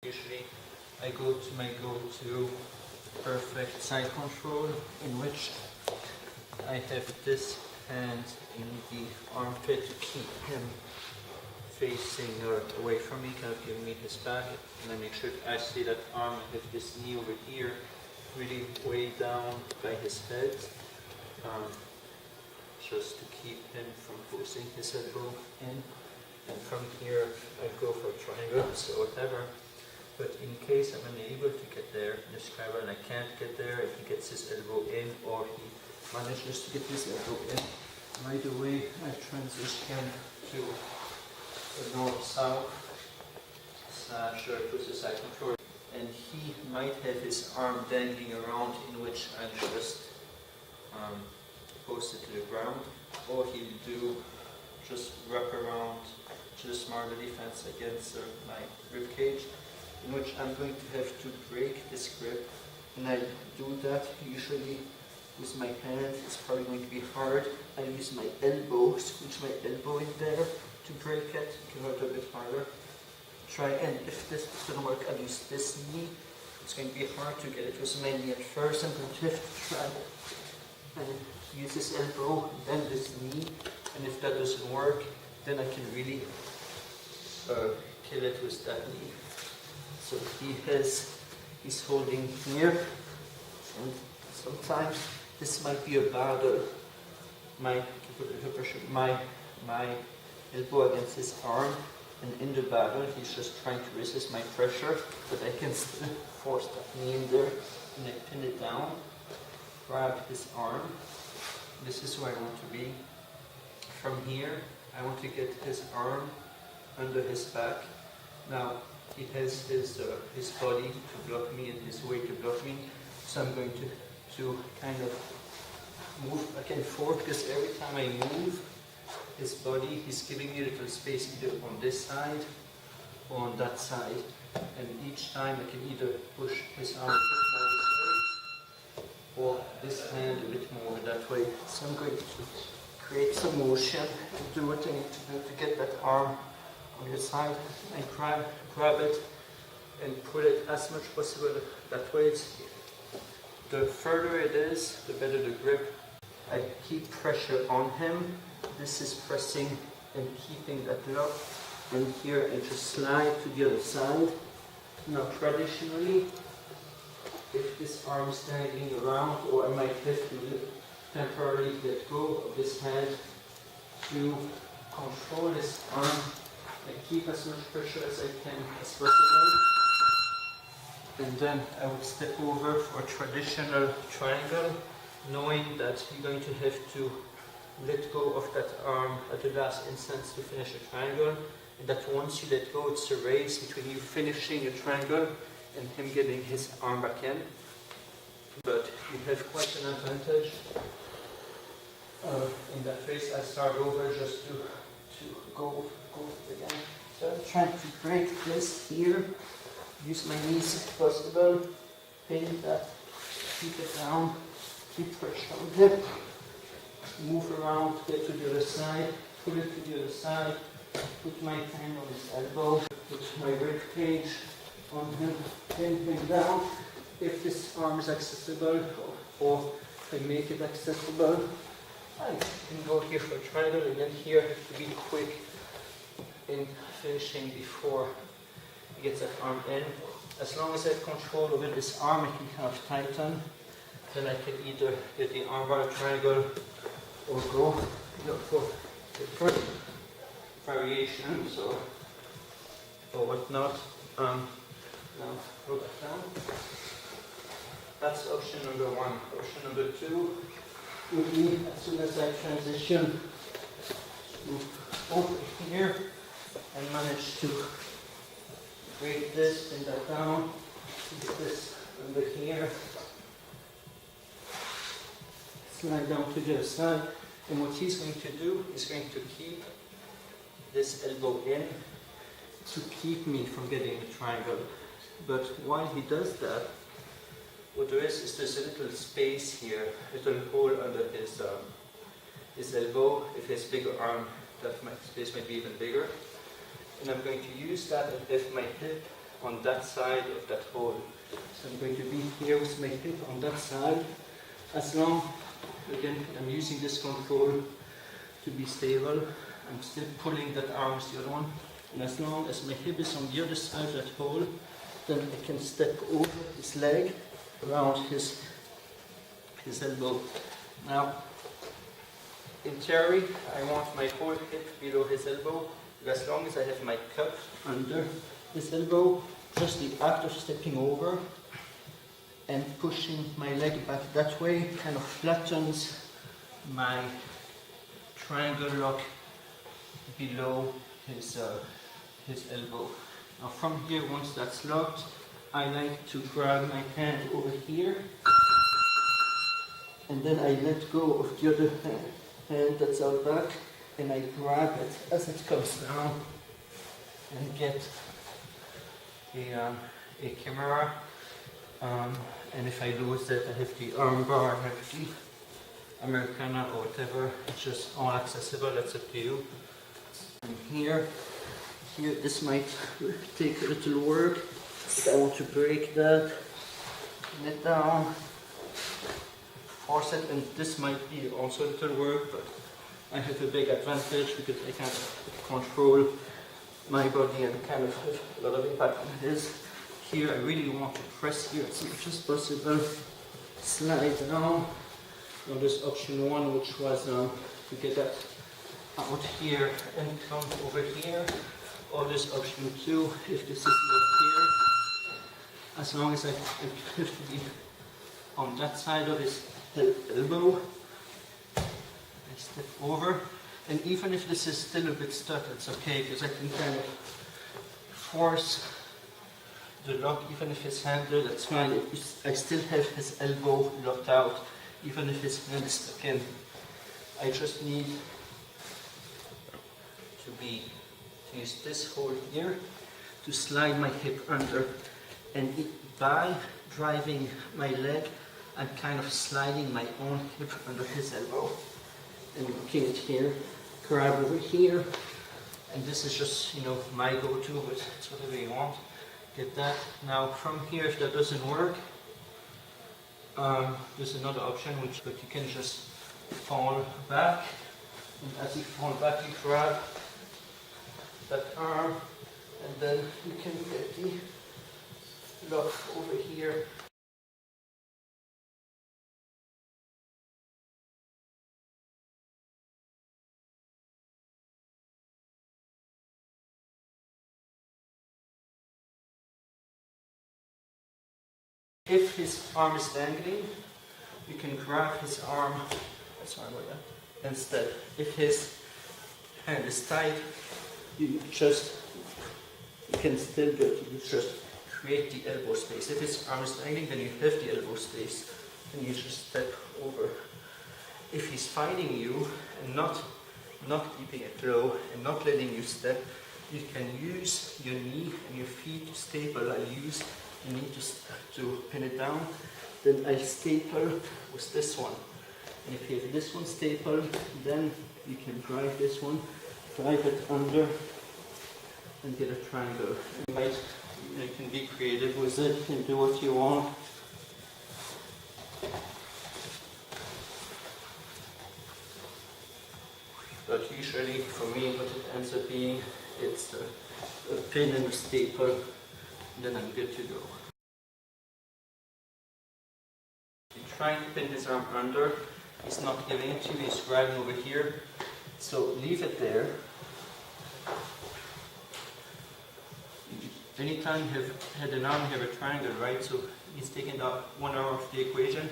Usually I go to my go-to perfect side control, in which I have this hand in the armpit to keep him facing or away from me, kind of giving me his back, and I make sure I see that arm and have this knee over here really way down by his head, just to keep him from forcing his elbow in. And from here I go for triangles or whatever. But in case I'm unable to get there in the scrabble and I can't get there, if he gets his elbow in or he manages to get his elbow in, right away I transition to the north-south slash to the side control. And he might have his arm dangling around, in which I just post it to the ground, or he'll do just wrap around, just mark the defense against my rib cage, in which I'm going to have to break this grip. And I do that usually with my hand. It's probably going to be hard. I use my elbow, squeeze my elbow in there to break it, give it a bit harder. Try, and if this doesn't work, I'll use this knee. It's going to be hard to get it with my knee at first. I'm going to have to try and use this elbow, then this knee. And if that doesn't work, then I can really kill it with that knee. So he's holding here, and sometimes this might be a battle. My elbow against his arm, and in the battle he's just trying to resist my pressure, but I can still force that knee in there, and I pin it down, grab his arm. This is where I want to be. From here, I want to get his arm under his back. Now, he has his body to block me and his weight to block me, so I'm going to kind of move back and forth, because every time I move his body, he's giving me a little space either on this side or on that side, and each time I can either push his arm a bit more this way or this hand a bit more that way. So I'm going to create some motion and do what I need to do to get that arm on your side, and grab it and pull it as much possible that way. The further it is, the better the grip. I keep pressure on him. This is pressing and keeping that lock. And here I just slide to the other side. Now traditionally, if this arm is dangling around, or I might have to temporarily let go of this hand to control this arm and keep as much pressure as I can as possible. And then I would step over for a traditional triangle, knowing that you're going to have to let go of that arm at the last instance to finish a triangle, and that once you let go, it's a race between you finishing a triangle and him getting his arm back in. But you have quite an advantage. In that race, I start over just to go again. So I'm trying to break this here. Use my knees if possible. Pin that. Keep it down. Keep pressure on hip. Move around. Get to the other side. Pull it to the other side. Put my hand on his elbow. Put my rib cage on him. Pin him down. If this arm is accessible, or I make it accessible, I can go here for a triangle, and then here to be quick in finishing before he gets that arm in. As long as I have control over this arm, I can kind of tighten. Then I can either get the arm bar triangle or go for different variations or whatnot. Now go back down. That's option number one. Option number two would be, as soon as I transition to over here and manage to break this, bring that down, get this under here, slide down to the other side, and what he's going to do is going to keep this elbow in to keep me from getting a triangle. But while he does that, what there is there's a little space here, a little hole under his elbow. If he has a bigger arm, that space might be even bigger. And I'm going to use that and have my hip on that side of that hole. So I'm going to be here with my hip on that side. As long, again, I'm using this control to be stable. I'm still pulling that arm with the other one. And as long as my hip is on the other side of that hole, then I can step over his leg, around his elbow. Now, in theory, I want my whole hip below his elbow. But as long as I have my cup under his elbow, just the act of stepping over and pushing my leg back that way kind of flattens my triangle lock below his elbow. Now from here, once that's locked, I like to grab my hand over here and then I let go of the other hand that's out back and I grab it as it comes down and get a camera. And if I lose it, I have the arm bar, I have the Americana or whatever. It's just all accessible, that's up to you. And here, this might take a little work. But I want to break that, pin it down, force it, and this might be also a little work, but I have a big advantage because I can control my body and kind of have a lot of impact on his. Here I really want to press here as much as possible, slide down. Now there's option 1, which was to get that out here and come over here. Or there's option 2, if this is not here, as long as I have to be on that side of his elbow, I step over. And even if this is still a bit stuck, it's okay, because I can kind of force the lock, even if it's handled, that's fine. I still have his elbow locked out, even if his hand is stuck in. I just need to use this hole here to slide my hip under, and by driving my leg, I'm kind of sliding my own hip under his elbow. And looking at here, grab over here, and this is just, you know, my go-to, but it's whatever you want. Get that. Now from here, if that doesn't work, there's another option, but you can just fall back, and as you fall back, you grab that arm, and then you can get the lock over here. If his arm is dangling, you can grab his arm, sorry about that, instead. If his hand is tight, you can still do it, you just create the elbow space. If his arm is dangling, then you have the elbow space, and you just step over. If he's fighting you and not keeping it low and not letting you step, you can use your knee and your feet to staple. I use the knee to pin it down. Then I staple with this one. And if you have this one stapled, then you can drive this one, drive it under, and get a triangle. You can be creative with it, you can do what you want. But usually, for me, what it ends up being, it's a pin and a staple, and then I'm good to go. You're trying to pin his arm under, he's not giving it to you, he's grabbing over here. So leave it there. Anytime you have had an arm, you have a triangle, right? So he's taking out one arm of the equation.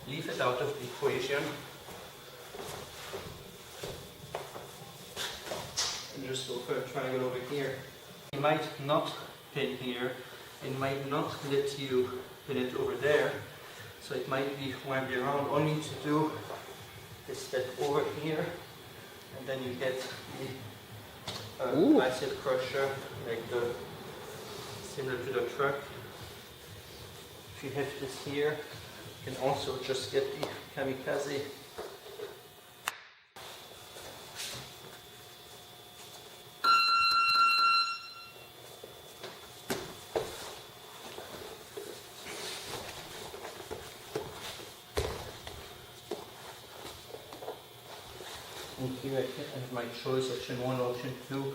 Leave it out of the equation. And just go for a triangle over here. He might not pin here. It might not let you pin it over there. So it might be one way around. All you need to do is step over here, and then you get the bicep crusher, like similar to the truck. If you have this here, you can also just get the kamikaze. And here I have my choice, option 1, option 2.